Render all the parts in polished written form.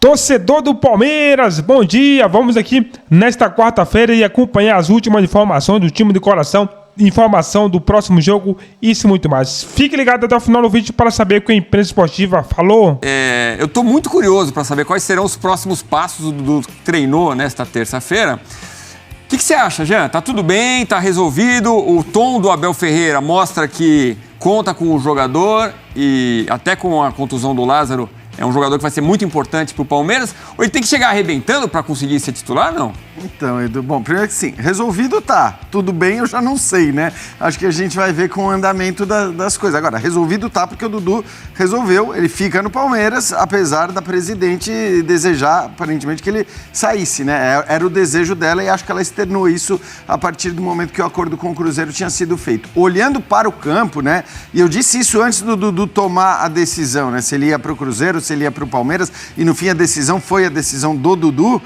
Torcedor do Palmeiras, bom dia! Vamos aqui nesta quarta-feira e acompanhar as últimas informações do time de coração, informação do próximo jogo, isso e muito mais. Fique ligado até o final do vídeo para saber o que a imprensa esportiva falou. Eu estou muito curioso para saber quais serão os próximos passos do treinou nesta terça-feira. O que você acha, Jean? Tá tudo bem? Tá resolvido? O tom do Abel Ferreira mostra que conta com o jogador e até com a contusão do Lázaro, é um jogador que vai ser muito importante para o Palmeiras? Ou ele tem que chegar arrebentando para conseguir ser titular, não? Então, Edu, bom, primeiro que sim, resolvido tá. Tudo bem, eu já não sei, né? Acho que a gente vai ver com o andamento das coisas. Agora, resolvido tá porque o Dudu resolveu, ele fica no Palmeiras, apesar da presidente desejar, aparentemente, que ele saísse, né? Era o desejo dela e acho que ela externou isso a partir do momento que o acordo com o Cruzeiro tinha sido feito. Olhando para o campo, né? E eu disse isso antes do Dudu tomar a decisão, né? Se ele ia para o Cruzeiro, se ele ia para o Palmeiras, e no fim a decisão foi a decisão do Dudu,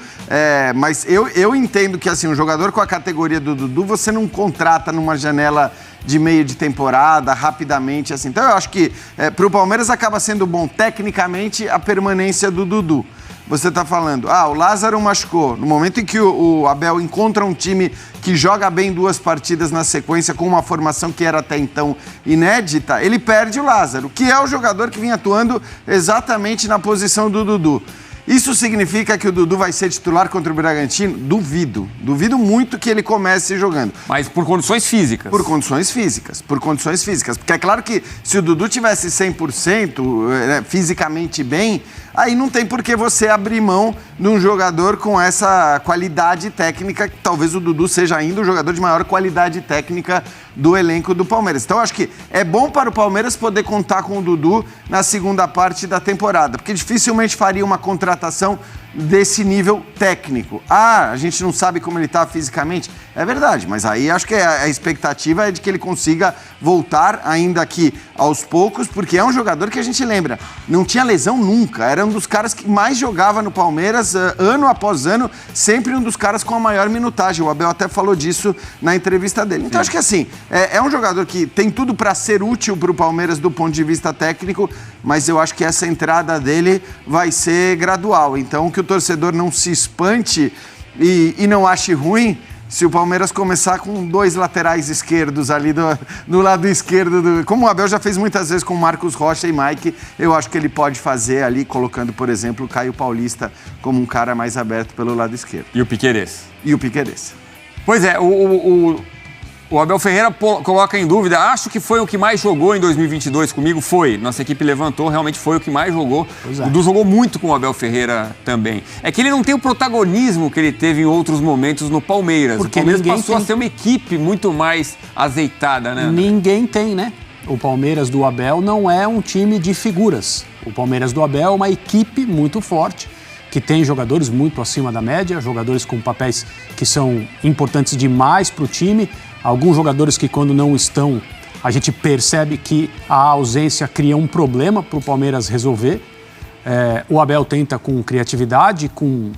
mas eu entendo que assim, um jogador com a categoria do Dudu, você não contrata numa janela de meio de temporada, rapidamente, assim. Então eu acho que para o Palmeiras acaba sendo bom tecnicamente a permanência do Dudu. Você está falando, o Lázaro machucou. No momento em que o Abel encontra um time que joga bem 2 partidas na sequência, com uma formação que era até então inédita, ele perde o Lázaro, que é o jogador que vinha atuando exatamente na posição do Dudu. Isso significa que o Dudu vai ser titular contra o Bragantino? Duvido. Duvido muito que ele comece jogando. Mas por condições físicas? Por condições físicas. Porque é claro que se o Dudu tivesse 100%, fisicamente bem, aí não tem por que você abrir mão de um jogador com essa qualidade técnica, que talvez o Dudu seja ainda o jogador de maior qualidade técnica do elenco do Palmeiras. Então, acho que é bom para o Palmeiras poder contar com o Dudu na segunda parte da temporada, porque dificilmente faria uma contratação desse nível técnico. A gente não sabe como ele está fisicamente. É verdade, mas aí acho que a expectativa é de que ele consiga voltar ainda aqui aos poucos, porque é um jogador que a gente lembra, não tinha lesão nunca, era um dos caras que mais jogava no Palmeiras, ano após ano, sempre um dos caras com a maior minutagem. O Abel até falou disso na entrevista dele. Então acho que assim, é um jogador que tem tudo para ser útil para o Palmeiras do ponto de vista técnico, mas eu acho que essa entrada dele vai ser gradual. Então que o torcedor não se espante e não ache ruim se o Palmeiras começar com 2 laterais esquerdos ali do lado esquerdo. Como o Abel já fez muitas vezes com Marcos Rocha e Mike, eu acho que ele pode fazer ali, colocando, por exemplo, o Caio Paulista como um cara mais aberto pelo lado esquerdo. E o Piquerez. Pois é, o Abel Ferreira coloca em dúvida, acho que foi o que mais jogou em 2022 comigo, foi. Nossa equipe levantou, realmente foi o que mais jogou. O Dudu jogou muito com o Abel Ferreira também. É que ele não tem o protagonismo que ele teve em outros momentos no Palmeiras. Porque o Palmeiras passou a ser uma equipe muito mais azeitada, né, André? Ninguém tem, né? O Palmeiras do Abel não é um time de figuras. O Palmeiras do Abel é uma equipe muito forte, que tem jogadores muito acima da média, jogadores com papéis que são importantes demais para o time. Alguns jogadores que, quando não estão, a gente percebe que a ausência cria um problema para o Palmeiras resolver. O Abel tenta com criatividade, com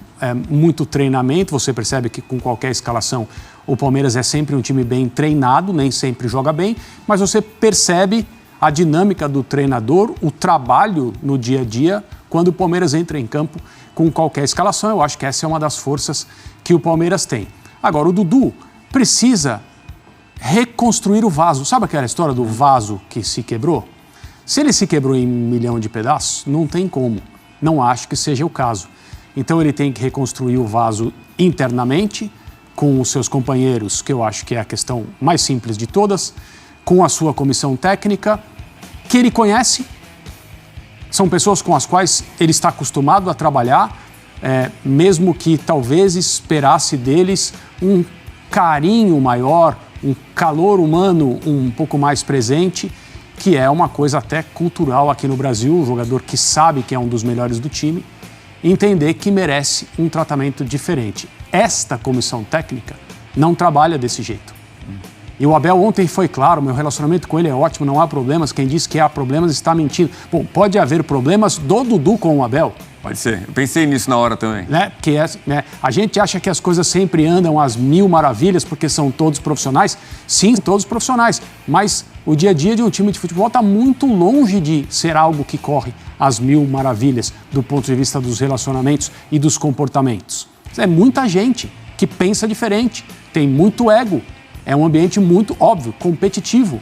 muito treinamento. Você percebe que com qualquer escalação o Palmeiras é sempre um time bem treinado, nem sempre joga bem, mas você percebe a dinâmica do treinador, o trabalho no dia a dia, quando o Palmeiras entra em campo com qualquer escalação. Eu acho que essa é uma das forças que o Palmeiras tem. Agora, o Dudu precisa reconstruir o vaso. Sabe aquela história do vaso que se quebrou? Se ele se quebrou em 1 milhão de pedaços, não tem como. Não acho que seja o caso. Então ele tem que reconstruir o vaso internamente, com os seus companheiros, que eu acho que é a questão mais simples de todas, com a sua comissão técnica, que ele conhece. São pessoas com as quais ele está acostumado a trabalhar, mesmo que talvez esperasse deles um carinho maior, um calor humano um pouco mais presente, que é uma coisa até cultural aqui no Brasil. O jogador que sabe que é um dos melhores do time, entender que merece um tratamento diferente. Esta comissão técnica não trabalha desse jeito. E o Abel ontem foi claro, meu relacionamento com ele é ótimo, não há problemas. Quem diz que há problemas está mentindo. Bom, pode haver problemas do Dudu com o Abel. Pode ser. Eu pensei nisso na hora também. Né? Porque a gente acha que as coisas sempre andam às mil maravilhas porque são todos profissionais. Sim, todos profissionais. Mas o dia a dia de um time de futebol está muito longe de ser algo que corre às mil maravilhas do ponto de vista dos relacionamentos e dos comportamentos. É muita gente que pensa diferente, tem muito ego. É um ambiente muito, óbvio, competitivo.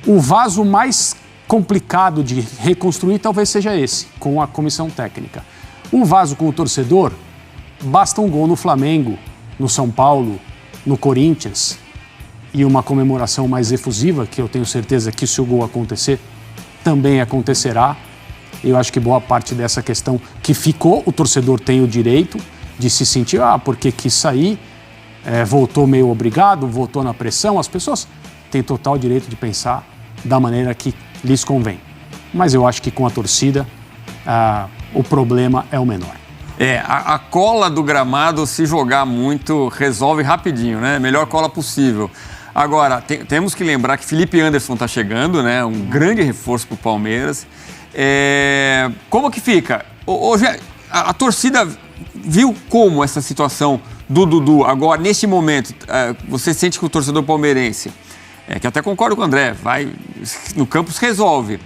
O vaso mais complicado de reconstruir talvez seja esse, com a comissão técnica. O vaso com o torcedor, basta um gol no Flamengo, no São Paulo, no Corinthians e uma comemoração mais efusiva, que eu tenho certeza que se o gol acontecer, também acontecerá. Eu acho que boa parte dessa questão que ficou, o torcedor tem o direito de se sentir, porque quis sair, voltou meio obrigado, voltou na pressão. As pessoas têm total direito de pensar da maneira que lhes convém. Mas eu acho que com a torcida, o problema é o menor. A cola do gramado, se jogar muito, resolve rapidinho, né? Melhor cola possível. Agora, temos que lembrar que Felipe Anderson está chegando, né? Um grande reforço para o Palmeiras. Como que fica? Hoje a torcida viu como essa situação do Dudu agora, neste momento, você sente que o torcedor palmeirense, que até concordo com o André, vai no Campos resolve,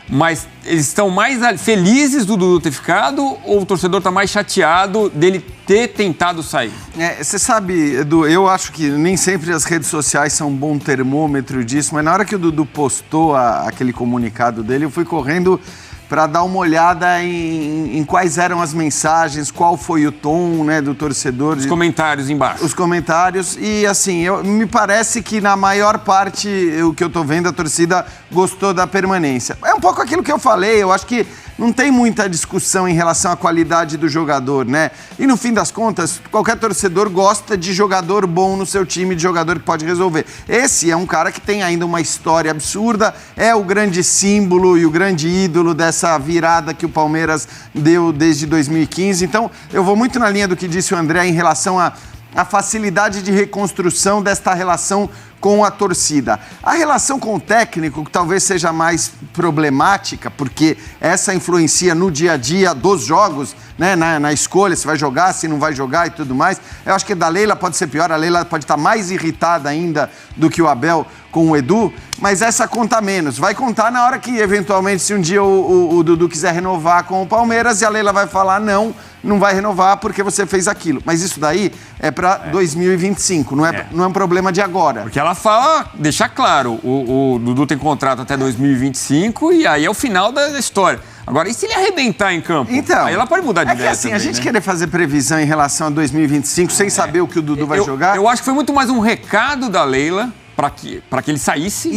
mas eles estão mais felizes do Dudu ter ficado ou o torcedor está mais chateado dele ter tentado sair? Você sabe, Edu, eu acho que nem sempre as redes sociais são um bom termômetro disso, mas na hora que o Dudu postou aquele comunicado dele, eu fui correndo para dar uma olhada em quais eram as mensagens, qual foi o tom, né, do torcedor. Os comentários embaixo. Os comentários. E assim, me parece que na maior parte, o que eu tô vendo, a torcida gostou da permanência. É um pouco aquilo que eu falei, eu acho que não tem muita discussão em relação à qualidade do jogador, né? E no fim das contas, qualquer torcedor gosta de jogador bom no seu time, de jogador que pode resolver. Esse é um cara que tem ainda uma história absurda, é o grande símbolo e o grande ídolo dessa virada que o Palmeiras deu desde 2015. Então, eu vou muito na linha do que disse o André em relação à facilidade de reconstrução desta relação com a torcida. A relação com o técnico, que talvez seja mais problemática, porque essa influencia no dia a dia dos jogos, né, na escolha, se vai jogar, se não vai jogar e tudo mais. Eu acho que da Leila pode ser pior, a Leila pode estar mais irritada ainda do que o Abel com o Edu, mas essa conta menos. Vai contar na hora que, eventualmente, se um dia o Dudu quiser renovar com o Palmeiras e a Leila vai falar não vai renovar porque você fez aquilo. Mas isso daí é para 2025, não é um problema de agora. Porque ela fala, deixa claro, o Dudu tem contrato até 2025 e aí é o final da história. Agora, e se ele arrebentar em campo? Então, aí ela pode mudar de ideia. É que assim, também, a gente né? querer fazer previsão em relação a 2025 sem saber o que o Dudu vai jogar... Eu acho que foi muito mais um recado da Leila para que ele saísse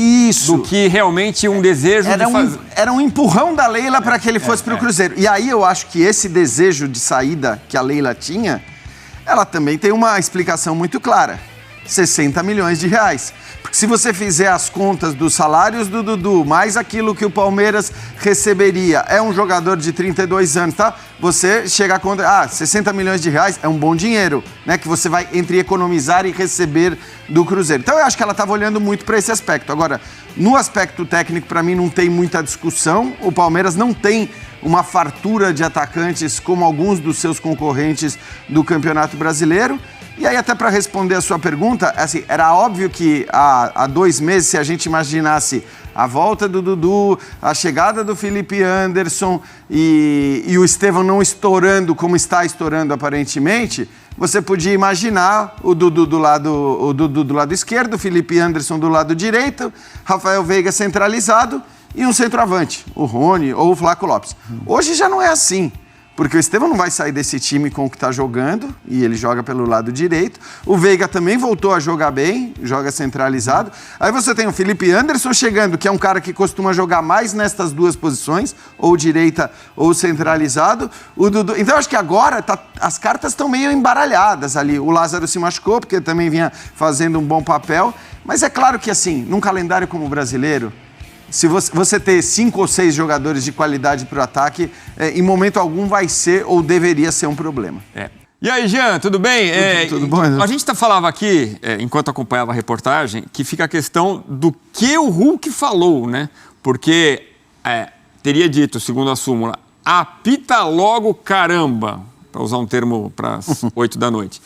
do que realmente um desejo de fazer. Era um empurrão da Leila para que ele fosse para o Cruzeiro. E aí eu acho que esse desejo de saída que a Leila tinha, ela também tem uma explicação muito clara. 60 milhões de reais. Porque se você fizer as contas dos salários do Dudu, mais aquilo que o Palmeiras receberia, é um jogador de 32 anos, tá? Você chega a conta, 60 milhões de reais é um bom dinheiro, né? Que você vai entre economizar e receber do Cruzeiro. Então eu acho que ela estava olhando muito para esse aspecto. Agora, no aspecto técnico, para mim, não tem muita discussão. O Palmeiras não tem uma fartura de atacantes como alguns dos seus concorrentes do Campeonato Brasileiro. E aí, até para responder a sua pergunta, assim, era óbvio que há 2 meses, se a gente imaginasse a volta do Dudu, a chegada do Felipe Anderson e o Estevão não estourando como está estourando aparentemente, você podia imaginar o Dudu do lado esquerdo, o Felipe Anderson do lado direito, Rafael Veiga centralizado e um centroavante, o Rony ou o Flaco Lopes. Hoje já não é assim. Porque o Estevão não vai sair desse time com o que está jogando, e ele joga pelo lado direito. O Veiga também voltou a jogar bem, joga centralizado. Aí você tem o Felipe Anderson chegando, que é um cara que costuma jogar mais nestas duas posições, ou direita ou centralizado. O Dudu... Então, acho que agora as cartas estão meio embaralhadas ali. O Lázaro se machucou, porque também vinha fazendo um bom papel. Mas é claro que, assim, num calendário como o brasileiro, se você ter 5 ou 6 jogadores de qualidade para o ataque, em momento algum vai ser ou deveria ser um problema. E aí, Jean, tudo bem? Tudo bom, né? A gente falava aqui, enquanto acompanhava a reportagem, que fica a questão do que o Hulk falou, né? Porque teria dito, segundo a súmula, apita logo caramba, para usar um termo para as 8 da noite.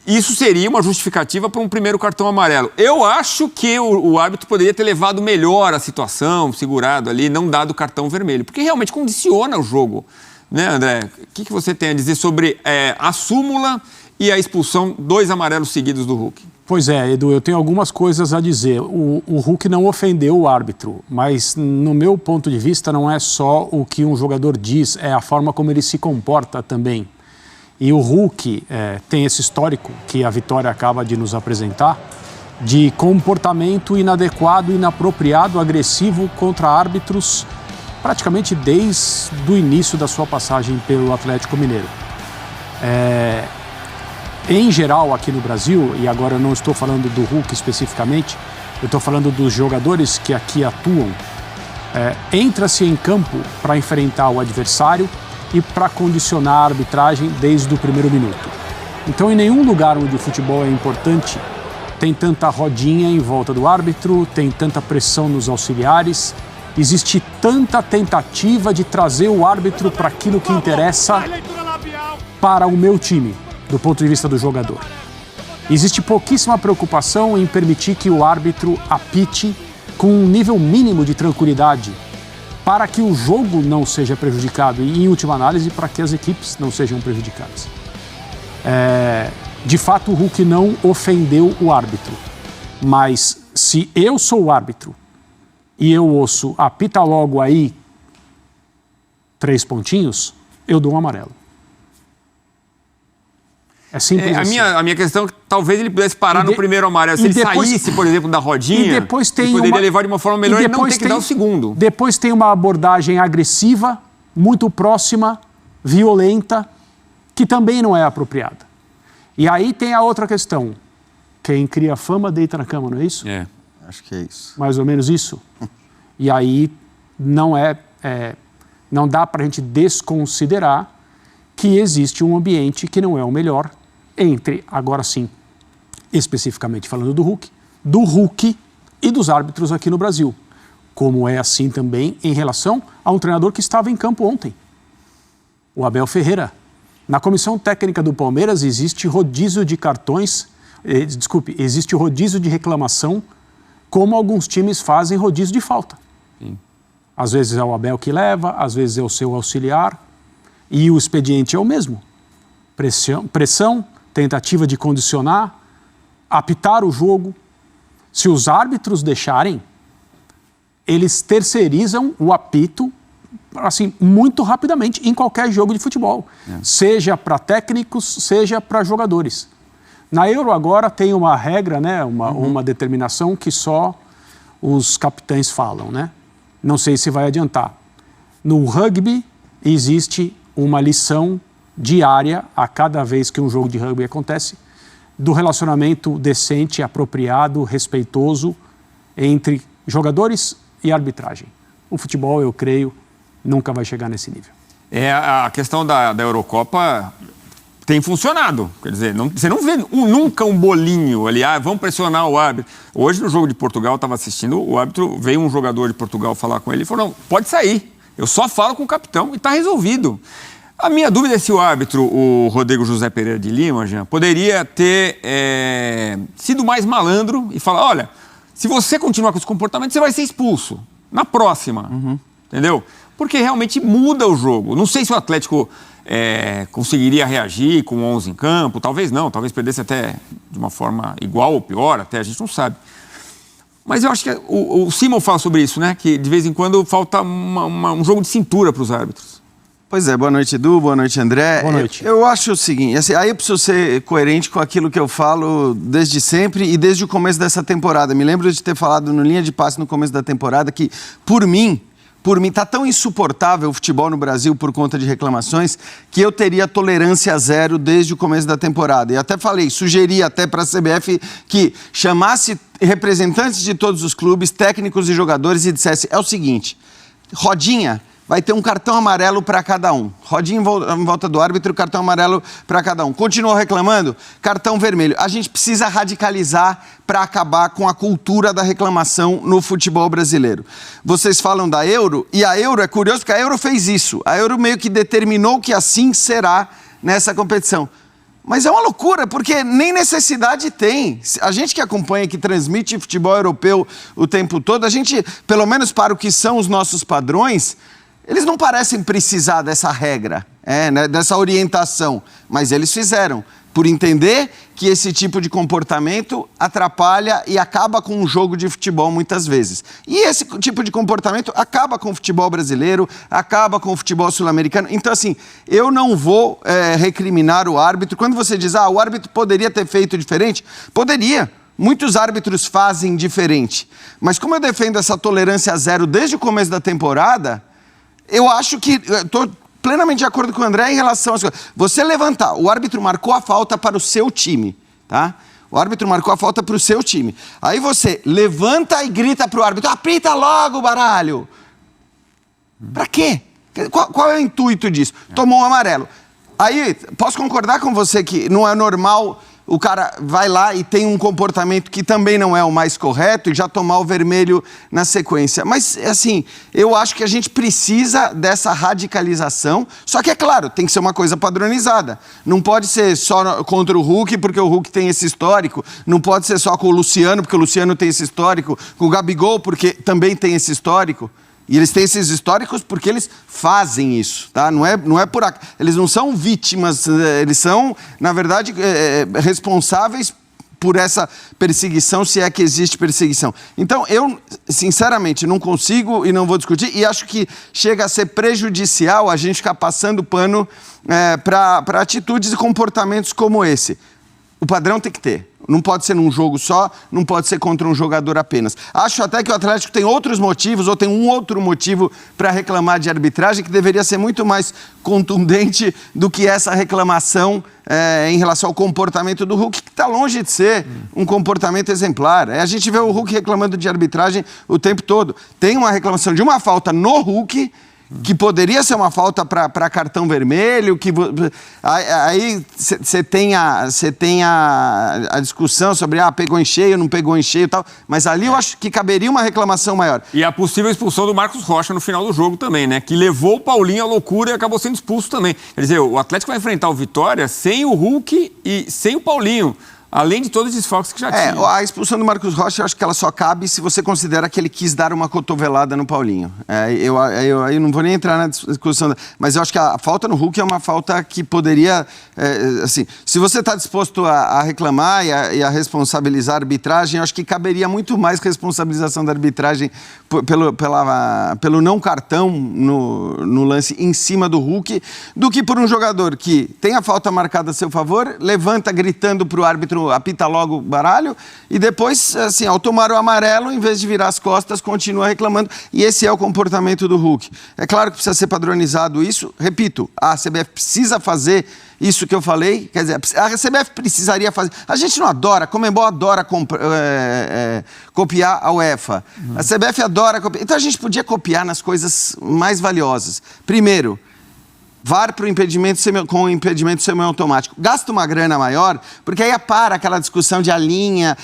Isso seria uma justificativa para um primeiro cartão amarelo. Eu acho que o árbitro poderia ter levado melhor a situação, segurado ali, não dado o cartão vermelho, porque realmente condiciona o jogo. Né, André? O que você tem a dizer sobre a súmula e a expulsão, 2 amarelos seguidos do Hulk? Pois é, Edu, eu tenho algumas coisas a dizer. O Hulk não ofendeu o árbitro, mas no meu ponto de vista não é só o que um jogador diz, é a forma como ele se comporta também. E o Hulk tem esse histórico que a Vitória acaba de nos apresentar, de comportamento inadequado, inapropriado, agressivo contra árbitros, praticamente desde o início da sua passagem pelo Atlético Mineiro. Em geral, aqui no Brasil, e agora eu não estou falando do Hulk especificamente, eu estou falando dos jogadores que aqui atuam, entra-se em campo para enfrentar o adversário e para condicionar a arbitragem desde o primeiro minuto. Então, em nenhum lugar onde o futebol é importante, tem tanta rodinha em volta do árbitro, tem tanta pressão nos auxiliares, existe tanta tentativa de trazer o árbitro para aquilo que interessa para o meu time, do ponto de vista do jogador. Existe pouquíssima preocupação em permitir que o árbitro apite com um nível mínimo de tranquilidade para que o jogo não seja prejudicado e, em última análise, para que as equipes não sejam prejudicadas. De fato, o Hulk não ofendeu o árbitro, mas se eu sou o árbitro e eu ouço apita logo aí 3 pontinhos, eu dou um amarelo. É simples assim. A minha questão é que talvez ele pudesse parar no primeiro amarelo. Se ele saísse, por exemplo, da rodinha, ele poderia levar de uma forma melhor e não ter que dar o segundo. Depois tem uma abordagem agressiva, muito próxima, violenta, que também não é apropriada. E aí tem a outra questão. Quem cria fama deita na cama, não é isso? Acho que é isso. Mais ou menos isso. E aí não dá para a gente desconsiderar que existe um ambiente que não é o melhor entre, agora sim, especificamente falando do Hulk e dos árbitros aqui no Brasil. Como é assim também em relação a um treinador que estava em campo ontem, o Abel Ferreira. Na comissão técnica do Palmeiras existe rodízio de cartões, existe rodízio de reclamação, como alguns times fazem rodízio de falta. Sim. Às vezes é o Abel que leva, às vezes é o seu auxiliar, e o expediente é o mesmo. Pressão, tentativa de condicionar, apitar o jogo. Se os árbitros deixarem, eles terceirizam o apito assim, muito rapidamente em qualquer jogo de futebol, seja para técnicos, seja para jogadores. Na Euro agora tem uma regra, né, uma determinação que só os capitães falam, né? Não sei se vai adiantar. No rugby existe uma lição diária a cada vez que um jogo de rugby acontece, do relacionamento decente, apropriado, respeitoso entre jogadores e arbitragem. O futebol, eu creio, nunca vai chegar nesse nível. A questão da Eurocopa tem funcionado. Quer dizer, você não vê nunca um bolinho ali, vamos pressionar o árbitro. Hoje, no jogo de Portugal, eu estava assistindo, o árbitro, veio um jogador de Portugal falar com ele e falou, não, pode sair, eu só falo com o capitão e está resolvido. A minha dúvida é se o árbitro, o Rodrigo José Pereira de Lima, Jean, poderia ter sido mais malandro e falar, olha, se você continuar com esse comportamento, você vai ser expulso na próxima, entendeu? Porque realmente muda o jogo. Não sei se o Atlético conseguiria reagir com 11 em campo, talvez não, talvez perdesse até de uma forma igual ou pior, até a gente não sabe. Mas eu acho que o Simon fala sobre isso, né? Que de vez em quando falta um jogo de cintura para os árbitros. Pois é, boa noite, Edu, boa noite, André. Boa noite. Eu acho o seguinte, assim, aí eu preciso ser coerente com aquilo que eu falo desde sempre e desde o começo dessa temporada. Me lembro de ter falado no Linha de Passe no começo da temporada que, por mim, tá tão insuportável o futebol no Brasil por conta de reclamações que eu teria tolerância zero desde o começo da temporada. E até falei, sugeri até para a CBF que chamasse representantes de todos os clubes, técnicos e jogadores e dissesse, é o seguinte, rodinha, vai ter um cartão amarelo para cada um. Rodinha em volta do árbitro, cartão amarelo para cada um. Continuou reclamando? Cartão vermelho. A gente precisa radicalizar para acabar com a cultura da reclamação no futebol brasileiro. Vocês falam da Euro, e a Euro é curioso porque a Euro fez isso. A Euro meio que determinou que assim será nessa competição. Mas é uma loucura, porque nem necessidade tem. A gente que acompanha, que transmite futebol europeu o tempo todo, a gente, pelo menos para o que são os nossos padrões, eles não parecem precisar dessa regra, né, dessa orientação, mas eles fizeram, por entender que esse tipo de comportamento atrapalha e acaba com um jogo de futebol muitas vezes. E esse tipo de comportamento acaba com o futebol brasileiro, acaba com o futebol sul-americano. Então, assim, eu não vou recriminar o árbitro. Quando você diz, o árbitro poderia ter feito diferente, poderia. Muitos árbitros fazem diferente. Mas como eu defendo essa tolerância zero desde o começo da temporada, eu acho que... Estou plenamente de acordo com o André em relação às coisas. Você levantar, o árbitro marcou a falta para o seu time, tá? O árbitro marcou a falta para o seu time. Aí você levanta e grita para o árbitro, apita logo, baralho. Para quê? Qual é o intuito disso? Tomou um amarelo. Aí, posso concordar com você que não é normal o cara vai lá e tem um comportamento que também não é o mais correto e já tomar o vermelho na sequência. Mas, assim, eu acho que a gente precisa dessa radicalização, só que, é claro, tem que ser uma coisa padronizada. Não pode ser só contra o Hulk, porque o Hulk tem esse histórico. Não pode ser só com o Luciano, porque o Luciano tem esse histórico. Com o Gabigol, porque também tem esse histórico. E eles têm esses históricos porque eles fazem isso, tá? Não é por eles não são vítimas, eles são, na verdade, responsáveis por essa perseguição, se é que existe perseguição. Então, eu, sinceramente, não consigo e não vou discutir, e acho que chega a ser prejudicial a gente ficar passando pano para atitudes e comportamentos como esse. O padrão tem que ter. Não pode ser num jogo só, não pode ser contra um jogador apenas. Acho até que o Atlético tem outros motivos, ou tem um outro motivo para reclamar de arbitragem, que deveria ser muito mais contundente do que essa reclamação em relação ao comportamento do Hulk, que está longe de ser um comportamento exemplar. A gente vê o Hulk reclamando de arbitragem o tempo todo. Tem uma reclamação de uma falta no Hulk, que poderia ser uma falta para cartão vermelho, que aí você tem a discussão sobre pegou em cheio, não pegou em cheio e tal, mas ali eu acho que caberia uma reclamação maior. E a possível expulsão do Marcos Rocha no final do jogo também, né? Que levou o Paulinho à loucura e acabou sendo expulso também. Quer dizer, o Atlético vai enfrentar o Vitória sem o Hulk e sem o Paulinho. Além de todos os desfalques que já tinha. A expulsão do Marcos Rocha, eu acho que ela só cabe se você considera que ele quis dar uma cotovelada no Paulinho. Eu não vou nem entrar na discussão, mas eu acho que a falta no Hulk é uma falta que poderia, assim, se você está disposto a reclamar e a responsabilizar a arbitragem, eu acho que caberia muito mais responsabilização da arbitragem pelo não cartão no lance em cima do Hulk, do que por um jogador que tem a falta marcada a seu favor, levanta gritando para o árbitro apita logo o baralho, e depois, assim, ao tomar o amarelo, em vez de virar as costas, continua reclamando, e esse é o comportamento do Hulk. É claro que precisa ser padronizado isso, repito, a CBF precisa fazer isso que eu falei, quer dizer, a CBF precisaria fazer, a gente não adora, a Conmebol adora copiar a UEFA, a CBF adora copiar, então a gente podia copiar nas coisas mais valiosas. Primeiro, VAR para o impedimento com o impedimento semiautomático. Gasta uma grana maior, porque aí para aquela discussão de a linha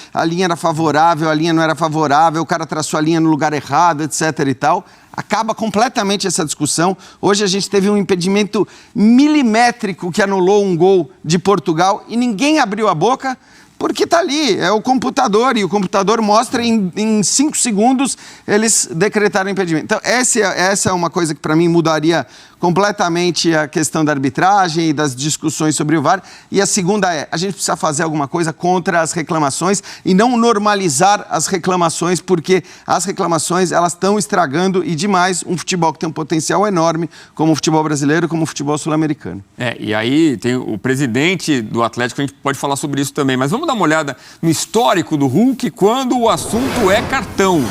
era favorável, a linha não era favorável, o cara traçou a linha no lugar errado, etc. e tal. Acaba completamente essa discussão. Hoje a gente teve um impedimento milimétrico que anulou um gol de Portugal e ninguém abriu a boca, porque está ali, é o computador, e o computador mostra em 5 segundos eles decretaram impedimento. Então, essa é uma coisa que para mim mudaria completamente a questão da arbitragem e das discussões sobre o VAR. E a segunda a gente precisa fazer alguma coisa contra as reclamações e não normalizar as reclamações, porque as reclamações, elas estão estragando e demais um futebol que tem um potencial enorme, como o futebol brasileiro, como o futebol sul-americano. E aí tem o presidente do Atlético, a gente pode falar sobre isso também, mas vamos dar uma olhada no histórico do Hulk quando o assunto é cartão.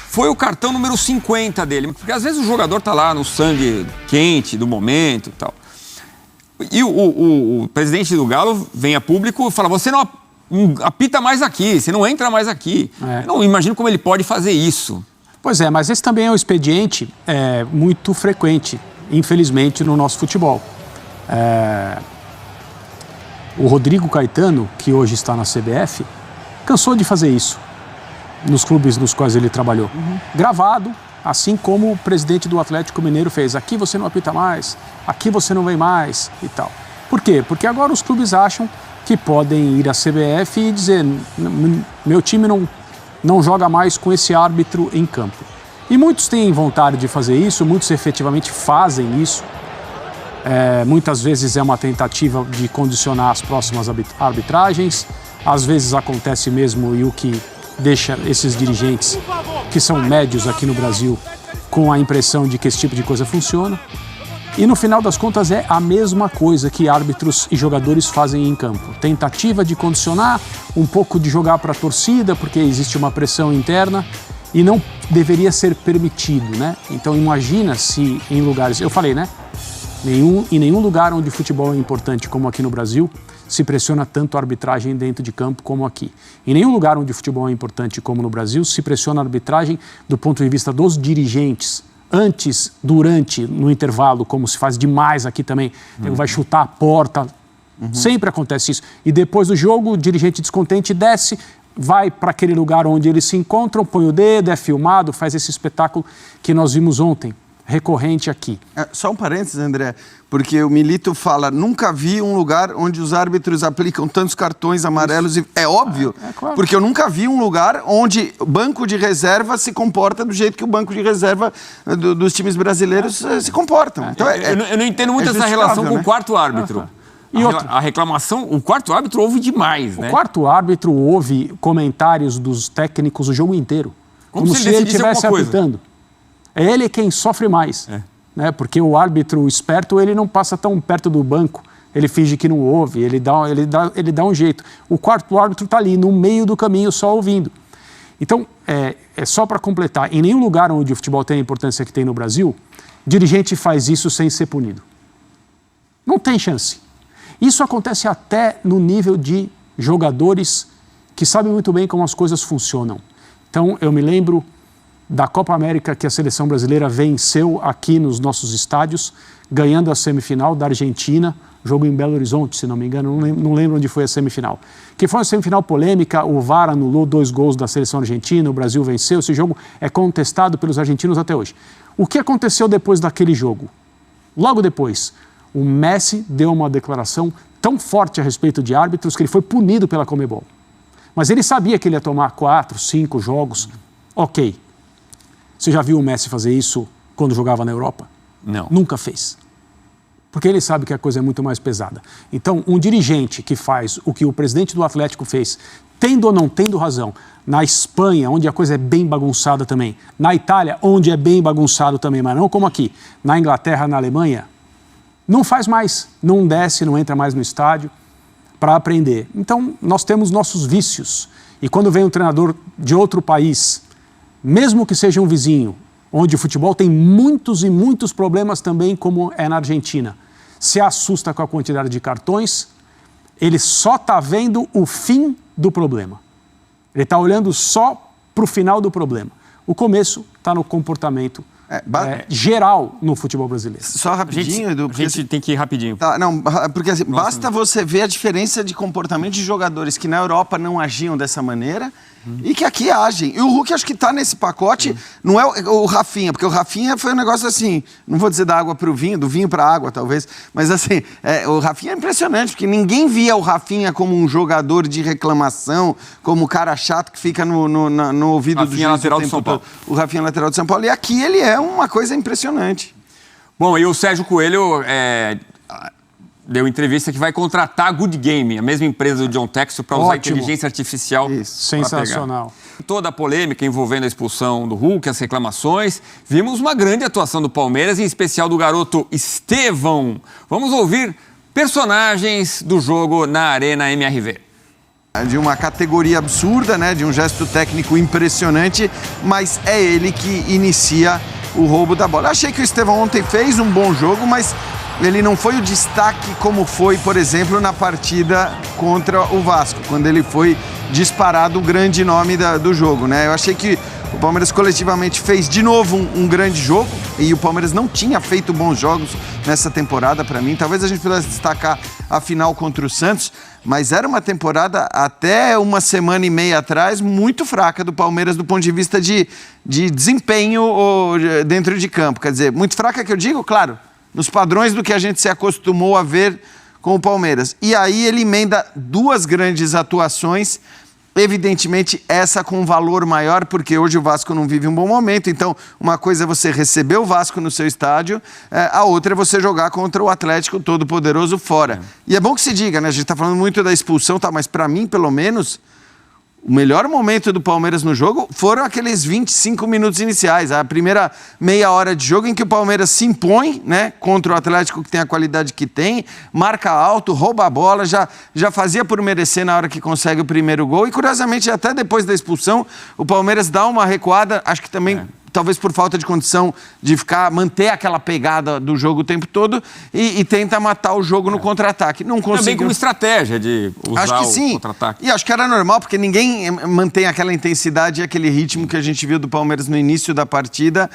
Foi o cartão número 50 dele, porque às vezes o jogador tá lá no sangue quente do momento e tal. E o presidente do Galo vem a público e fala, você não apita mais aqui, você não entra mais aqui. Eu não imagino como ele pode fazer isso. Pois é, mas esse também é um expediente muito frequente, infelizmente, no nosso futebol. O Rodrigo Caetano, que hoje está na CBF, cansou de fazer isso nos clubes nos quais ele trabalhou. Gravado, assim como o presidente do Atlético Mineiro fez. Aqui você não apita mais, aqui você não vem mais e tal. Por quê? Porque agora os clubes acham que podem ir à CBF e dizer: meu time não joga mais com esse árbitro em campo. E muitos têm vontade de fazer isso, muitos efetivamente fazem isso. Muitas vezes é uma tentativa de condicionar as próximas arbitragens, às vezes acontece mesmo, e o que deixa esses dirigentes, que são médios aqui no Brasil, com a impressão de que esse tipo de coisa funciona. E no final das contas é a mesma coisa que árbitros e jogadores fazem em campo. Tentativa de condicionar, um pouco de jogar para a torcida, porque existe uma pressão interna e não deveria ser permitido, né? Então imagina se em lugares... Eu falei, né? Em nenhum lugar onde o futebol é importante, como aqui no Brasil, se pressiona tanto a arbitragem dentro de campo como aqui. Em nenhum lugar onde o futebol é importante, como no Brasil, se pressiona a arbitragem do ponto de vista dos dirigentes. Antes, durante, no intervalo, como se faz demais aqui também, vai chutar a porta, sempre acontece isso. E depois do jogo, o dirigente descontente desce, vai para aquele lugar onde eles se encontram, põe o dedo, é filmado, faz esse espetáculo que nós vimos ontem, recorrente aqui. Só um parênteses, André, porque o Milito fala: nunca vi um lugar onde os árbitros aplicam tantos cartões amarelos. E é óbvio, claro. Porque eu nunca vi um lugar onde o banco de reserva se comporta do jeito que o banco de reserva dos times brasileiros se comportam. Então, eu não entendo muito essa relação com o quarto árbitro. E a reclamação, o quarto árbitro ouve demais, né? O quarto árbitro ouve comentários dos técnicos o jogo inteiro. Como se ele estivesse apitando. É ele quem sofre mais, né? Porque o árbitro esperto, ele não passa tão perto do banco, ele finge que não ouve, ele dá um jeito. O quarto árbitro está ali, no meio do caminho, só ouvindo. Então, é só para completar, em nenhum lugar onde o futebol tem a importância que tem no Brasil, dirigente faz isso sem ser punido. Não tem chance. Isso acontece até no nível de jogadores que sabem muito bem como as coisas funcionam. Então, eu me lembro da Copa América que a seleção brasileira venceu aqui nos nossos estádios, ganhando a semifinal da Argentina, jogo em Belo Horizonte, se não me engano, não lembro onde foi a semifinal. Que foi uma semifinal polêmica, o VAR anulou 2 gols da seleção argentina, o Brasil venceu, esse jogo é contestado pelos argentinos até hoje. O que aconteceu depois daquele jogo? Logo depois, o Messi deu uma declaração tão forte a respeito de árbitros que ele foi punido pela Conmebol. Mas ele sabia que ele ia tomar 4, 5 jogos, ok. Você já viu o Messi fazer isso quando jogava na Europa? Não. Nunca fez. Porque ele sabe que a coisa é muito mais pesada. Então, um dirigente que faz o que o presidente do Atlético fez, tendo ou não tendo razão, na Espanha, onde a coisa é bem bagunçada também, na Itália, onde é bem bagunçado também, mas não como aqui, na Inglaterra, na Alemanha, não faz mais, não desce, não entra mais no estádio para aprender. Então, nós temos nossos vícios. E quando vem um treinador de outro país, mesmo que seja um vizinho, onde o futebol tem muitos e muitos problemas também, como é na Argentina, se assusta com a quantidade de cartões, ele só está vendo o fim do problema. Ele está olhando só para o final do problema. O começo está no comportamento geral no futebol brasileiro. Só rapidinho, Edu. A gente tem que ir rapidinho. Tá, não, porque assim, basta você ver a diferença de comportamento de jogadores que na Europa não agiam dessa maneira e que aqui agem. E o Hulk acho que está nesse pacote, não é o Rafinha, porque o Rafinha foi um negócio assim, não vou dizer da água para o vinho, do vinho para a água talvez, mas assim, o Rafinha é impressionante, porque ninguém via o Rafinha como um jogador de reclamação, como o cara chato que fica no ouvido Rafinha do juiz lateral o tempo do São Paulo. todo. O Rafinha lateral de São Paulo. E aqui ele é uma coisa impressionante. Bom, e o Sérgio Coelho deu entrevista que vai contratar a Good Game, a mesma empresa do John Textor, para usar inteligência artificial. Isso. Sensacional. Toda a polêmica envolvendo a expulsão do Hulk, as reclamações, vimos uma grande atuação do Palmeiras, em especial do garoto Estevão. Vamos ouvir personagens do jogo na Arena MRV. De uma categoria absurda, né? De um gesto técnico impressionante, mas é ele que inicia o roubo da bola. Achei que o Estevão ontem fez um bom jogo, mas ele não foi o destaque como foi, por exemplo, na partida contra o Vasco, quando ele foi disparado o grande nome do jogo, né? Eu achei que O Palmeiras coletivamente fez de novo um grande jogo e o Palmeiras não tinha feito bons jogos nessa temporada para mim. Talvez a gente pudesse destacar a final contra o Santos, mas era uma temporada até uma semana e meia atrás muito fraca do Palmeiras do ponto de vista de desempenho dentro de campo. Quer dizer, muito fraca que eu digo, claro, nos padrões do que a gente se acostumou a ver com o Palmeiras. E aí ele emenda 2 grandes atuações, evidentemente essa com um valor maior, porque hoje o Vasco não vive um bom momento, então uma coisa é você receber o Vasco no seu estádio, a outra é você jogar contra o Atlético Todo-Poderoso fora. E é bom que se diga, né? A gente está falando muito da expulsão, tá? Mas para mim, pelo menos, o melhor momento do Palmeiras no jogo foram aqueles 25 minutos iniciais, a primeira meia hora de jogo em que o Palmeiras se impõe, né, contra o Atlético que tem a qualidade que tem, marca alto, rouba a bola, já fazia por merecer na hora que consegue o primeiro gol e curiosamente até depois da expulsão o Palmeiras dá uma recuada, acho que também talvez por falta de condição de manter aquela pegada do jogo o tempo todo e tenta matar o jogo no contra-ataque. Não conseguiu. Também como estratégia de usar o contra-ataque. E acho que era normal, porque ninguém mantém aquela intensidade e aquele ritmo que a gente viu do Palmeiras no início da partida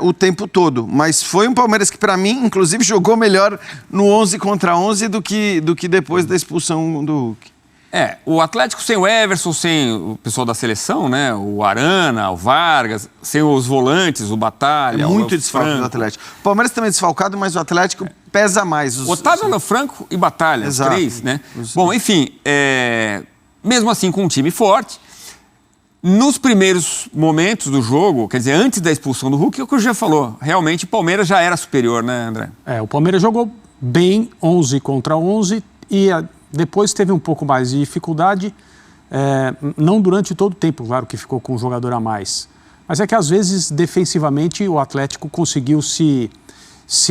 o tempo todo. Mas foi um Palmeiras que, para mim, inclusive, jogou melhor no 11 contra 11 do que depois da expulsão do Hulk. O Atlético sem o Everson, sem o pessoal da seleção, né? O Arana, o Vargas, sem os volantes, o Batalha, muito desfalque do Atlético. O Palmeiras também é desfalcado, mas o Atlético pesa mais. Otávio, Franco e Batalha, os 3, né? Bom, enfim, mesmo assim com um time forte, nos primeiros momentos do jogo, quer dizer, antes da expulsão do Hulk, é o que o Jean falou, realmente o Palmeiras já era superior, né, André? O Palmeiras jogou bem 11 contra 11 e depois teve um pouco mais de dificuldade, não durante todo o tempo, claro que ficou com um jogador a mais. Mas é que às vezes, defensivamente, o Atlético conseguiu se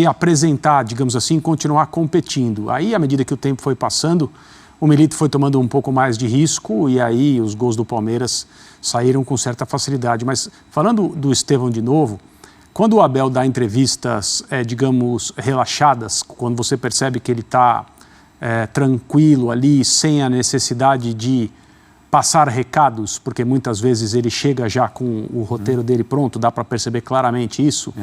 apresentar, digamos assim, continuar competindo. Aí, à medida que o tempo foi passando, o Milito foi tomando um pouco mais de risco e aí os gols do Palmeiras saíram com certa facilidade. Mas falando do Estevão de novo, quando o Abel dá entrevistas, digamos, relaxadas, quando você percebe que ele está tranquilo ali, sem a necessidade de passar recados, porque muitas vezes ele chega já com o roteiro dele pronto, dá para perceber claramente isso.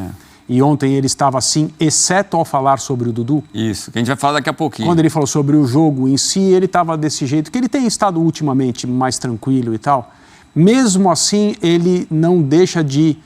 E ontem ele estava assim, exceto ao falar sobre o Dudu. Isso, que a gente vai falar daqui a pouquinho. Quando ele falou sobre o jogo em si, ele estava desse jeito, que ele tem estado ultimamente mais tranquilo e tal. Mesmo assim, ele não deixa de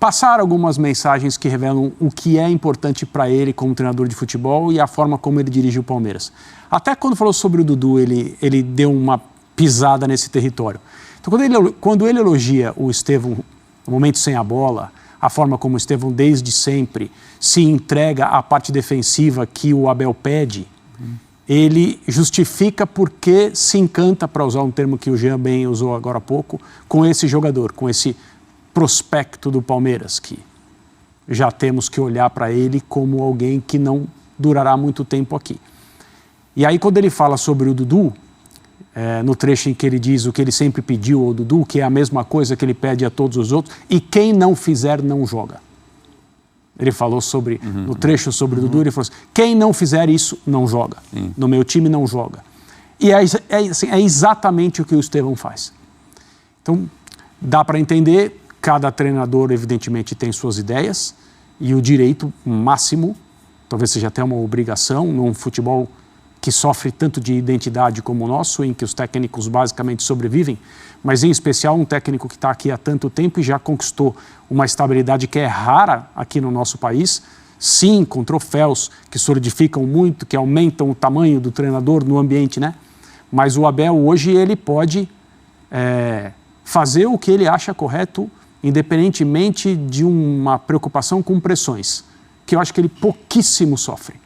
passar algumas mensagens que revelam o que é importante para ele como treinador de futebol e a forma como ele dirige o Palmeiras. Até quando falou sobre o Dudu, ele deu uma pisada nesse território. Então, quando ele elogia o Estevão, no momento sem a bola, a forma como o Estevão, desde sempre, se entrega à parte defensiva que o Abel pede, ele justifica porque se encanta, para usar um termo que o Jean bem usou agora há pouco, com esse jogador, com esse prospecto do Palmeiras, que já temos que olhar para ele como alguém que não durará muito tempo aqui. E aí, quando ele fala sobre o Dudu, no trecho em que ele diz o que ele sempre pediu ao Dudu, que é a mesma coisa que ele pede a todos os outros, e quem não fizer, não joga. Ele falou sobre, no trecho sobre o Dudu, ele falou assim, quem não fizer isso, não joga. No meu time, não joga. E é exatamente o que o Estevão faz. Então, dá para entender, cada treinador, evidentemente, tem suas ideias, e o direito máximo, talvez seja até uma obrigação, num futebol que sofre tanto de identidade como o nosso, em que os técnicos basicamente sobrevivem, mas em especial um técnico que está aqui há tanto tempo e já conquistou uma estabilidade que é rara aqui no nosso país, sim, com troféus que solidificam muito, que aumentam o tamanho do treinador no ambiente, né? Mas o Abel hoje ele pode fazer o que ele acha correto, independentemente de uma preocupação com pressões, que eu acho que ele pouquíssimo sofre.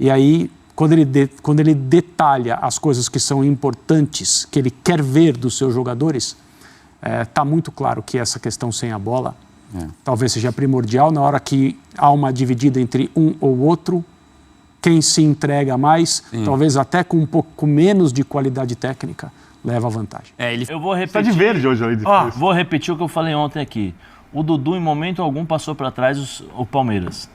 E aí, quando ele detalha as coisas que são importantes, que ele quer ver dos seus jogadores, está muito claro que essa questão sem a bola talvez seja primordial. Na hora que há uma dividida entre um ou outro, quem se entrega mais, talvez até com um pouco menos de qualidade técnica, leva vantagem. Eu vou repetir. Tá de verde hoje aí. Vou repetir o que eu falei ontem aqui. O Dudu, em momento algum, passou para trás o Palmeiras.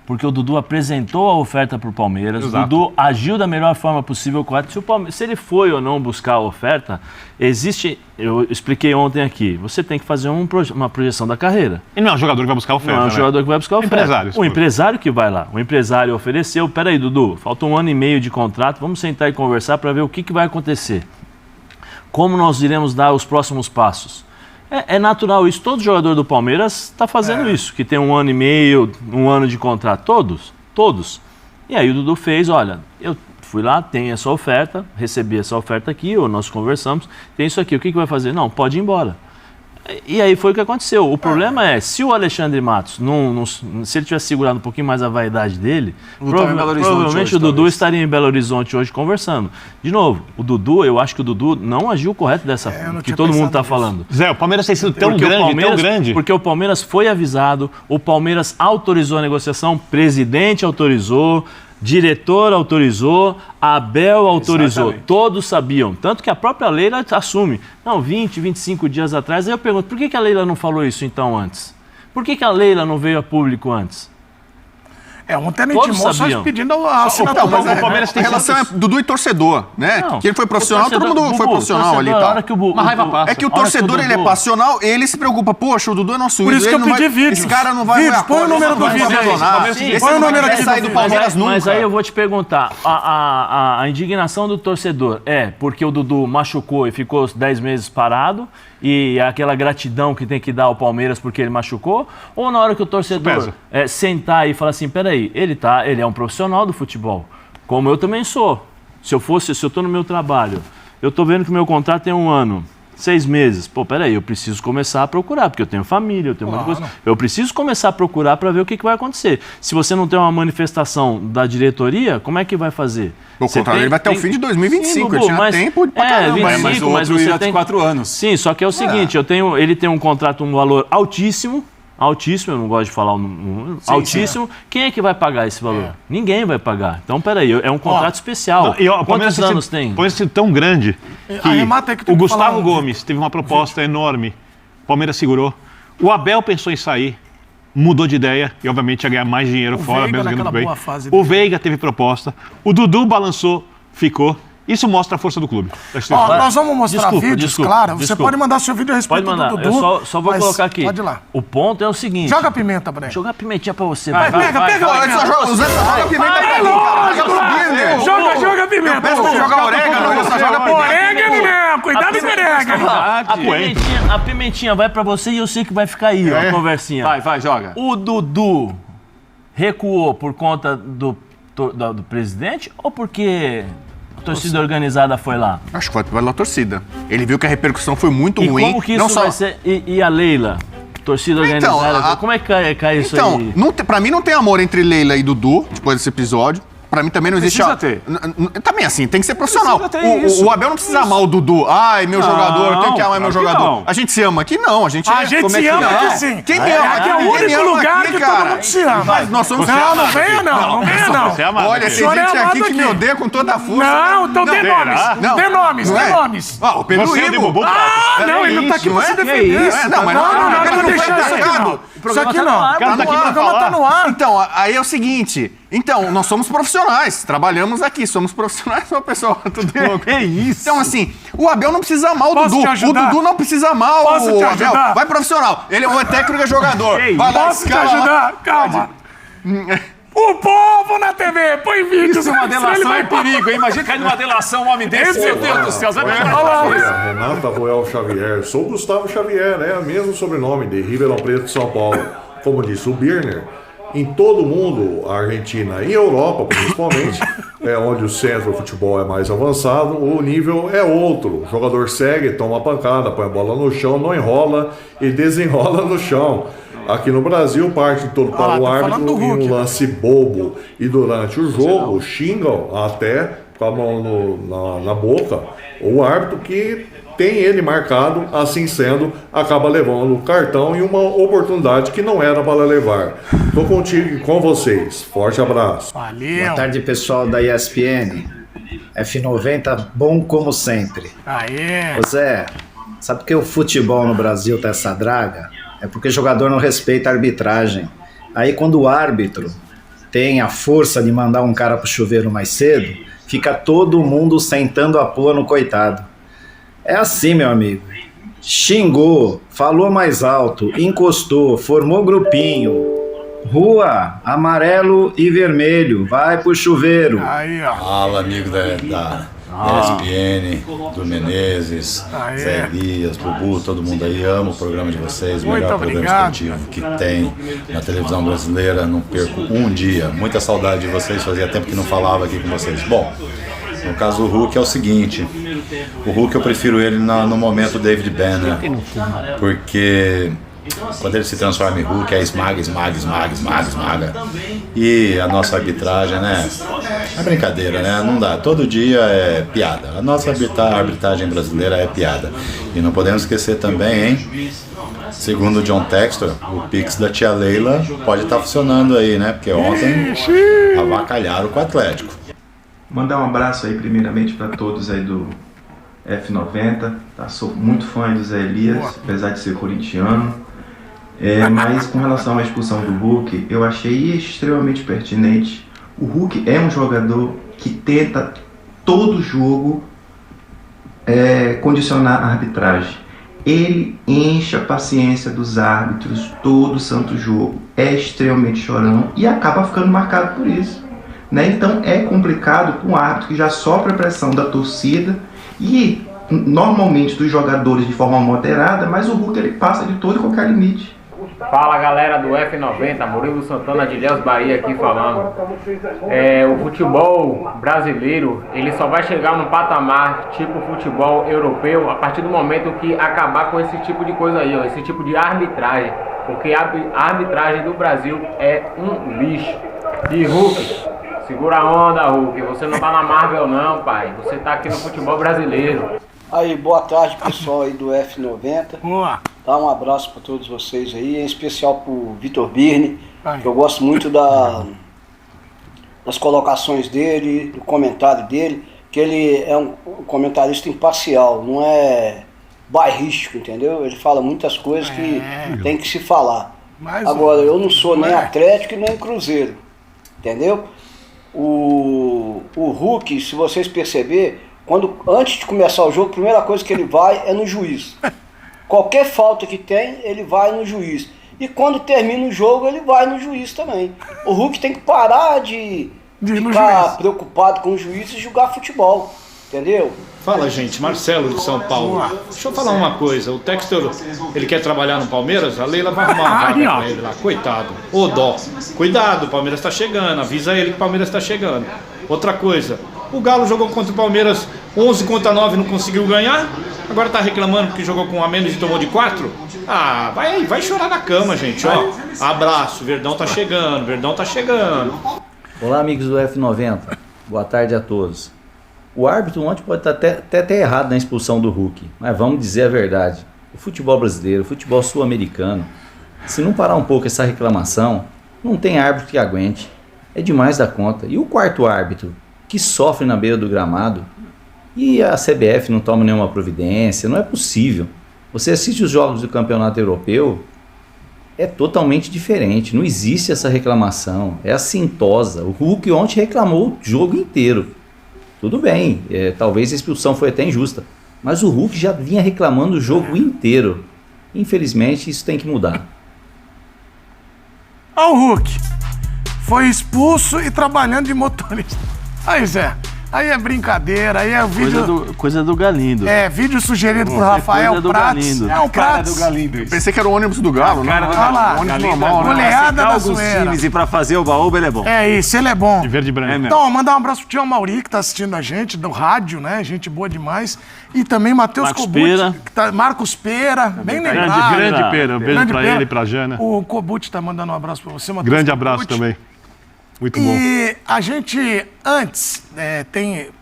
porque o Dudu apresentou a oferta para o Palmeiras, o Dudu agiu da melhor forma possível com se ele foi ou não buscar a oferta, eu expliquei ontem aqui, você tem que fazer uma projeção da carreira. E não é um jogador que vai buscar a oferta, não é um jogador que vai buscar a oferta. O empresário que vai lá, o empresário ofereceu, peraí, Dudu, falta 1 ano e meio de contrato, vamos sentar e conversar para ver o que vai acontecer. Como nós iremos dar os próximos passos. É natural isso, todo jogador do Palmeiras está fazendo isso, que tem 1 ano e meio, 1 ano de contrato, todos. E aí o Dudu fez, olha, eu fui lá, tem essa oferta, recebi essa oferta aqui, ou nós conversamos, tem isso aqui, o que vai fazer? Não, pode ir embora. E aí foi o que aconteceu. O problema é, se o Alexandre Matos, se ele tivesse segurado um pouquinho mais a vaidade dele, provavelmente o Dudu estaria em Belo Horizonte hoje conversando. De novo, eu acho que o Dudu não agiu correto dessa forma, que todo mundo está falando. Zé, o Palmeiras tem sido tão grande. Porque o Palmeiras foi avisado, o Palmeiras autorizou a negociação, o presidente autorizou, diretor autorizou, Abel autorizou, exatamente. Todos sabiam, tanto que a própria Leila assume. Não, 20, 25 dias atrás, aí eu pergunto, por que a Leila não falou isso então antes? Por que a Leila não veio a público antes? Ontem a gente mostrou pedindo a assinatura. Mas o Palmeiras tem relação é Dudu e torcedor, né? Não, que ele foi profissional, todo mundo foi profissional ali. Tá? Uma raiva passa. É que o torcedor, ele é passional, ele se preocupa, poxa, o Dudu é nosso ídolo. Por isso que eu pedi vídeos. Esse cara não vai... Põe o número do vídeo aí. Põe o número aqui sair do Palmeiras nunca. Mas aí eu vou te perguntar, a indignação do torcedor é porque o Dudu machucou e ficou 10 meses parado, e aquela gratidão que tem que dar ao Palmeiras porque ele machucou, ou na hora que o torcedor sentar e falar assim, peraí, ele é um profissional do futebol, como eu também sou. Se eu estou no meu trabalho, eu estou vendo que o meu contrato tem 1 ano, 6 meses. Pô, peraí, eu preciso começar a procurar, porque eu tenho família, eu tenho muita coisa. Eu preciso começar a procurar para ver o que vai acontecer. Se você não tem uma manifestação da diretoria, como é que vai fazer? O contrato dele vai até o fim de 2025, eu tinha tempo pra caramba. 25, mas você tem 4 anos. Sim, só que é o seguinte, ele tem um contrato, um valor altíssimo, eu não gosto de falar altíssimo. Sim. Quem é que vai pagar esse valor? Ninguém vai pagar. Então, peraí, é um contrato especial. Quantos anos tem? Pode ser tão grande que o Gustavo Gomes teve uma proposta enorme. O Palmeiras segurou. O Abel pensou em sair, mudou de ideia e, obviamente, ia ganhar mais dinheiro fora, mesmo ganhando bem. O Veiga teve proposta. O Dudu balançou, ficou. Isso mostra a força do clube. Nós vamos mostrar vídeos, claro. Você pode mandar seu vídeo a respeito do Dudu. Eu só vou colocar aqui. Pode ir lá. O ponto é o seguinte. Joga a pimenta, Breno. Joga a pimentinha pra você. Pega a pimenta. O Zé só joga a pimenta pra mim, cara. Joga a pimenta. Eu peço pra jogar orégano, ele só joga pimenta. Orégano não, cuidado com o orégano. A pimentinha vai pra você e eu sei que vai ficar aí, ó, a conversinha. Vai, joga. O Dudu recuou por conta do presidente ou porque... A torcida organizada foi lá? Acho que foi pela torcida. Ele viu que a repercussão foi muito ruim. Como que isso vai ser? E a Leila? Torcida organizada? Como é que cai isso aí? Então, pra mim não tem amor entre Leila e Dudu, depois desse episódio. Pra mim também não existe... Precisa ter. Também assim, tem que ser profissional. O Abel não precisa amar o Dudu. Ai, meu jogador, tem que amar meu jogador. Não. A gente se ama aqui, não. A gente se ama aqui, sim. Quem me ama? Aqui é o único lugar que todo mundo se ama. Mas nós somos... Não venha não. Olha, tem gente aqui que me odeia com toda a força. Não, então dê nomes. Dê nomes. O Pedro Ivo. Não, ele não tá aqui pra se defender. Não, mas não vou deixar isso aqui não. Isso aqui não. O programa tá no ar. Então, aí é o seguinte... Então, nós somos profissionais, trabalhamos aqui, somos profissionais, pessoal, tudo louco. É isso. Então, assim, o Abel não precisa amar o Dudu. O Dudu não precisa amar o Abel. Vai profissional. Ele é um técnico e jogador. Posso te ajudar? Calma. O povo na TV, põe vídeos. Isso é uma delação, é perigo, hein? Imagina cair numa delação um homem desse. Meu Deus do céu. Renata Roel Xavier. Sou Gustavo Xavier, né? Mesmo sobrenome de Ribeirão Preto, São Paulo. Como disse o Birner, em todo o mundo, a Argentina e a Europa, principalmente, onde o centro do futebol é mais avançado, o nível é outro. O jogador segue, toma a pancada, põe a bola no chão, não enrola e desenrola no chão. Aqui no Brasil, parte todo para o árbitro em um lance bobo. E durante o jogo, xingam até com a mão na boca o árbitro que tem ele marcado, assim sendo, acaba levando o cartão e uma oportunidade que não era para levar. Estou contigo e com vocês. Forte abraço. Valeu. Boa tarde, pessoal da ESPN. F90, bom como sempre. Aê. Zé, sabe por que o futebol no Brasil tá essa draga? É porque o jogador não respeita a arbitragem. Aí quando o árbitro tem a força de mandar um cara pro chuveiro mais cedo, fica todo mundo sentando a pua no coitado. É assim, meu amigo. Xingou, falou mais alto, encostou, formou grupinho. Rua, amarelo e vermelho, vai pro chuveiro. Aí, ó. Fala, amigo da ESPN, do Menezes, Zé Elias, Bubu, todo mundo aí. Amo o programa de vocês, o melhor programa esportivo que tem na televisão brasileira. Não perco um dia. Muita saudade de vocês, fazia tempo que não falava aqui com vocês. Bom, no caso do Hulk é o seguinte, o Hulk eu prefiro ele no momento David Banner, porque quando ele se transforma em Hulk, é esmaga. E a nossa arbitragem, né? É brincadeira, né? Não dá. Todo dia é piada. A nossa arbitragem brasileira é piada. E não podemos esquecer também, hein? Segundo o John Textor, o Pix da tia Leila pode estar funcionando aí, né? Porque ontem avacalharam com o Atlético. Mandar um abraço aí primeiramente para todos aí do F90. Tá? Sou muito fã do Zé Elias, apesar de ser corintiano. Mas com relação à expulsão do Hulk, eu achei extremamente pertinente. O Hulk é um jogador que tenta todo jogo condicionar a arbitragem. Ele enche a paciência dos árbitros todo santo jogo. É extremamente chorão e acaba ficando marcado por isso. Né? Então é complicado para um árbitro que já sofre a pressão da torcida e normalmente dos jogadores de forma moderada, mas o Hulk ele passa de todo e qualquer limite. Fala galera do F90, Murilo Santana de Ilhéus Bahia aqui falando. O futebol brasileiro ele só vai chegar num patamar tipo futebol europeu a partir do momento que acabar com esse tipo de coisa aí, ó, esse tipo de arbitragem, porque a arbitragem do Brasil é um lixo. E Hulk, segura a onda, Hulk, você não tá na Marvel não, pai, você tá aqui no futebol brasileiro. Aí, boa tarde pessoal aí do F90. Dá um abraço para todos vocês aí, em especial pro Vitor Birne, que eu gosto muito das colocações dele, do comentário dele, que ele é um comentarista imparcial, não é bairrístico, entendeu? Ele fala muitas coisas que tem que se falar. Agora, eu não sou nem Atlético e nem Cruzeiro, entendeu? O Hulk, se vocês perceberem, antes de começar o jogo, a primeira coisa que ele vai é no juiz. Qualquer falta que tem, ele vai no juiz. E quando termina o jogo, ele vai no juiz também. O Hulk tem que parar de ficar preocupado com o juiz e jogar futebol. Entendeu? Fala, gente. Marcelo de São Paulo. Deixa eu falar uma coisa. O Textor, ele quer trabalhar no Palmeiras? A Leila vai arrumar uma vaga pra ele lá. Coitado. Ô, dó. Cuidado, o Palmeiras tá chegando. Avisa ele que o Palmeiras tá chegando. Outra coisa. O Galo jogou contra o Palmeiras 11-9, não conseguiu ganhar. Agora tá reclamando porque jogou com a menos e tomou de 4. Ah, vai chorar na cama, gente. Ó, abraço. Verdão tá chegando. Olá, amigos do F90. Boa tarde a todos. O árbitro ontem pode estar até errado na expulsão do Hulk, mas vamos dizer a verdade. O futebol brasileiro, o futebol sul-americano, se não parar um pouco essa reclamação, não tem árbitro que aguente. É demais da conta. E o quarto árbitro, que sofre na beira do gramado, e a CBF não toma nenhuma providência, não é possível. Você assiste os jogos do campeonato europeu, é totalmente diferente, não existe essa reclamação, é assintosa. O Hulk ontem reclamou o jogo inteiro. Tudo bem, talvez a expulsão foi até injusta, mas o Hulk já vinha reclamando o jogo inteiro. Infelizmente, isso tem que mudar. Ó, o Hulk foi expulso e trabalhando de motorista. Aí, Zé, aí é brincadeira, aí é o vídeo... Coisa do Galindo. É, vídeo sugerido por Rafael Prats. É o Prats. Do Galindo. Pensei que era o ônibus do Galo, né? Olha lá, ônibus normal, né? Goleada da zoeira. Times e pra fazer o baúba ele é bom. É isso, ele é bom. De verde e branco. Então, mandar um abraço pro tio Mauri, que tá assistindo a gente, do rádio, né? Gente boa demais. E também Matheus Kobuti, Marcos Pera, bem lembrado. Grande Pera, um beijo pra ele e pra Jana. O Kobuti tá mandando um abraço pra você, Matheus. Grande abraço também. Muito bom. E a gente, antes,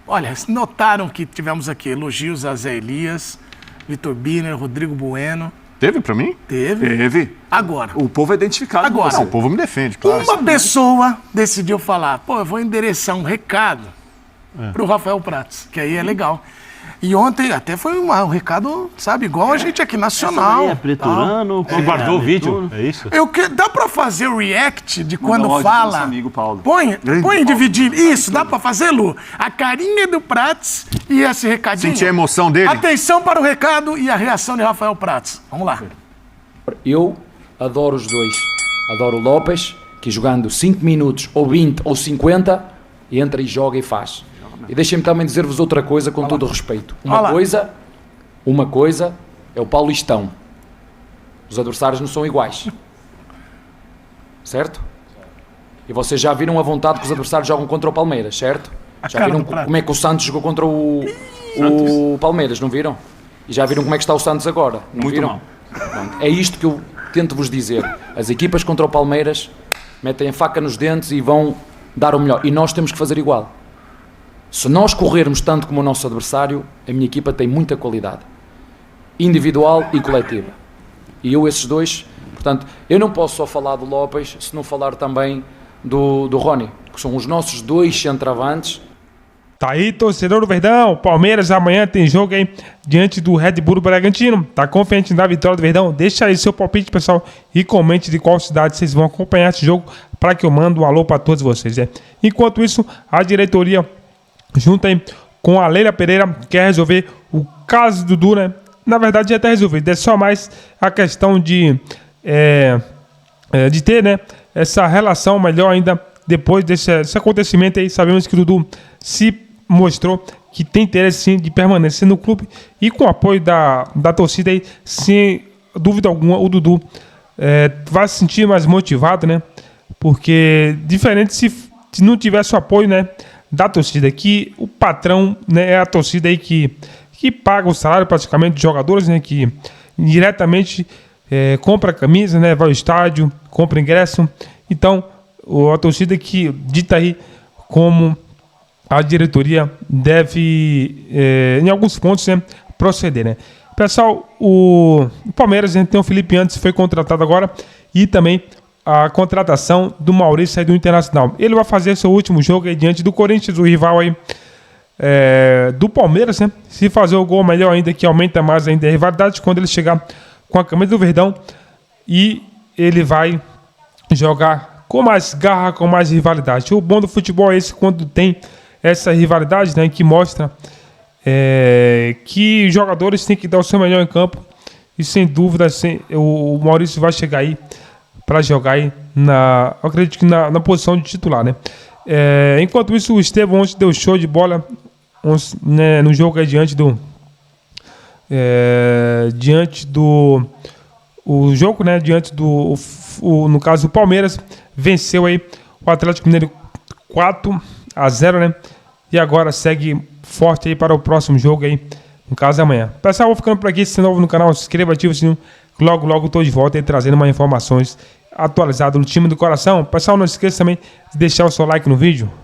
olha, notaram que tivemos aqui elogios a Zé Elias, Vitor Birner, Rodrigo Bueno. Teve pra mim? Teve. Agora. O povo é identificado. Agora. Não, o povo me defende, claro. Uma pessoa decidiu falar, eu vou endereçar um recado pro Rafael Prats, que aí é legal. E ontem até foi um recado, sabe, igual a gente aqui, nacional. Preturano, guardou o vídeo, é isso? Dá pra fazer o react de quando fala? Nosso amigo Paulo. Põe dividir. Isso, dá pra fazer, Lu? A carinha do Prats e esse recadinho. Sentir a emoção dele. Atenção para o recado e a reação de Rafael Prats. Vamos lá. Eu adoro os dois. Adoro o Lopes, que jogando 5 minutos, ou 20, ou 50, entra e joga e faz. E deixem-me também dizer-vos outra coisa, com todo o respeito. Uma coisa é o Paulistão. Os adversários não são iguais. Certo? E vocês já viram a vontade que os adversários jogam contra o Palmeiras, certo? Já viram como é que o Santos jogou contra o Palmeiras, não viram? E já viram como é que está o Santos agora? Não viram? Pronto, é isto que eu tento vos dizer. As equipas contra o Palmeiras metem a faca nos dentes e vão dar o melhor. E nós temos que fazer igual. Se nós corrermos tanto como o nosso adversário, a minha equipa tem muita qualidade. Individual e coletiva. E eu esses dois, portanto, eu não posso só falar do Lopes, se não falar também do Rony, que são os nossos 2 centroavantes. Tá aí, torcedor do Verdão. Palmeiras amanhã tem jogo aí diante do Red Bull Bragantino. Tá confiante na vitória do Verdão? Deixa aí seu palpite, pessoal, e comente de qual cidade vocês vão acompanhar esse jogo para que eu mando um alô para todos vocês. Enquanto isso, a diretoria, junto aí com a Leila Pereira, quer resolver o caso do Dudu, né? Na verdade já está resolvido. É só mais a questão de ter, né, essa relação melhor ainda depois desse acontecimento aí. Sabemos que o Dudu se mostrou que tem interesse sim de permanecer no clube e com o apoio da torcida aí, sem dúvida alguma, o Dudu vai se sentir mais motivado, né? Porque diferente se não tivesse o apoio, né, da torcida, que o patrão, né, é a torcida aí que paga o salário praticamente dos jogadores, né, que diretamente compra camisa, né, vai ao estádio, compra ingresso. Então, a torcida que dita aí como a diretoria deve, em alguns pontos, né, proceder, né. Pessoal, o Palmeiras, a gente tem o Felipe Antes, foi contratado agora, e também a contratação do Maurício aí do Internacional. Ele vai fazer seu último jogo aí diante do Corinthians, o rival aí do Palmeiras, né? Se fazer o gol melhor ainda, que aumenta mais ainda a rivalidade, quando ele chegar com a camisa do Verdão, e ele vai jogar com mais garra, com mais rivalidade. O bom do futebol é esse, quando tem essa rivalidade, né, que mostra que os jogadores têm que dar o seu melhor em campo, e sem dúvida o Maurício vai chegar aí para jogar aí eu acredito que na posição de titular, né? Enquanto isso, o Estevão ontem deu show de bola né, no jogo aí diante do no caso o Palmeiras venceu aí o Atlético Mineiro 4-0, né? E agora segue forte aí para o próximo jogo aí, no caso amanhã. Pessoal, vou ficando por aqui. Se é novo no canal, se inscreva, ativa o sininho. Logo estou de volta aí trazendo mais informações atualizadas do time do coração. Pessoal, não esqueça também de deixar o seu like no vídeo.